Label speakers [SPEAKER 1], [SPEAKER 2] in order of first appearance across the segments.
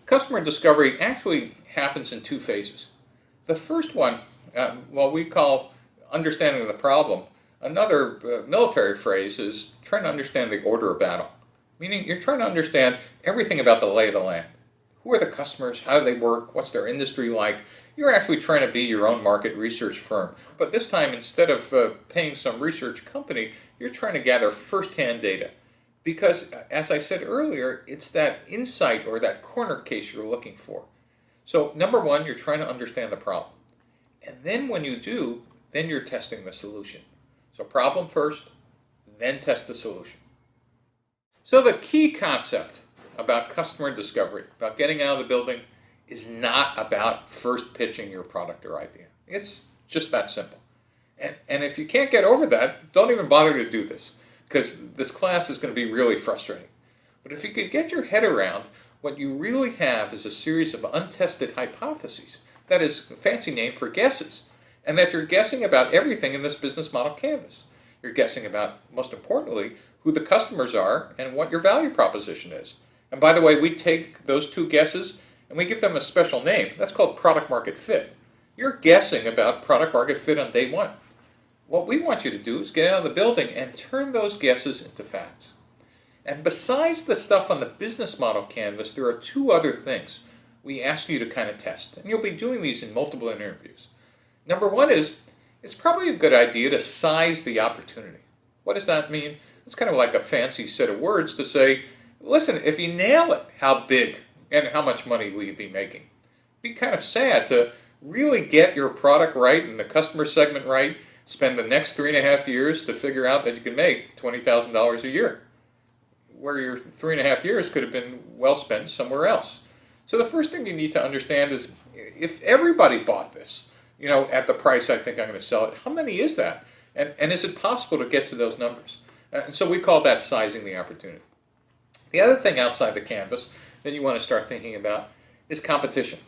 [SPEAKER 1] Customer discovery actually happens in two phases. The first one, what we call understanding the problem. Another military phrase is trying to understand the order of battle, meaning you're trying to understand everything about the lay of the land. Who are the customers? How do they work? What's their industry like? You're actually trying to be your own market research firm. But this time, instead of paying some research company, you're trying to gather firsthand data. Because, as I said earlier, it's that insight or that corner case you're looking for. So, number one, you're trying to understand the problem. And then when you do, then you're testing the solution. So, problem first, then test the solution. So, the key concept about customer discovery, about getting out of the building, is not about first pitching your product or idea. It's just that simple. And if you can't get over that, don't even bother to do this, because this class is going to be really frustrating. But if you could get your head around what you really have is a series of untested hypotheses, that is a fancy name for guesses, and that you're guessing about everything in this business model canvas. You're guessing about, most importantly, who the customers are and what your value proposition is. And by the way, we take those two guesses and we give them a special name. That's called product market fit. You're guessing about product market fit on day one. What we want you to do is get out of the building and turn those guesses into facts. And besides the stuff on the business model canvas, there are two other things we ask you to kind of test. And you'll be doing these in multiple interviews. Number one is, it's probably a good idea to size the opportunity. What does that mean? It's kind of like a fancy set of words to say, listen, if you nail it, how big and how much money will you be making? It'd be kind of sad to really get your product right and the customer segment right, spend the next 3.5 years to figure out that you can make $20,000 a year, where your 3.5 years could have been well spent somewhere else. So the first thing you need to understand is, if everybody bought this, at the price I think I'm going to sell it, how many is that? And is it possible to get to those numbers? And so we call that sizing the opportunity. The other thing outside the canvas that you want to start thinking about is competition.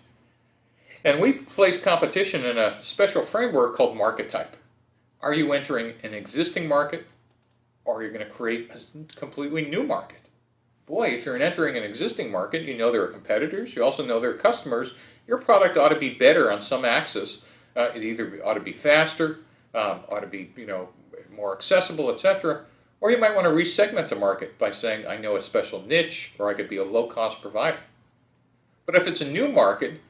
[SPEAKER 1] And we place competition in a special framework called market type. Are you entering an existing market, or are you going to create a completely new market? Boy, if you're entering an existing market, you know there are competitors, you also know there are customers. Your product ought to be better on some axis. It either ought to be faster, ought to be more accessible, etc. Or you might want to resegment the market by saying, I know a special niche, or I could be a low-cost provider. But if it's a new market,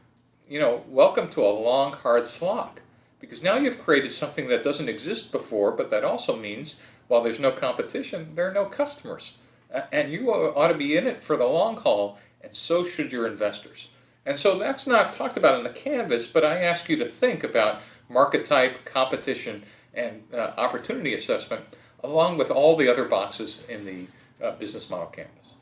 [SPEAKER 1] welcome to a long, hard slog. Because now you've created something that doesn't exist before, but that also means, while there's no competition, there are no customers. And you ought to be in it for the long haul, and so should your investors. And so that's not talked about in the canvas, but I ask you to think about market type, competition, and opportunity assessment, along with all the other boxes in the business model canvas.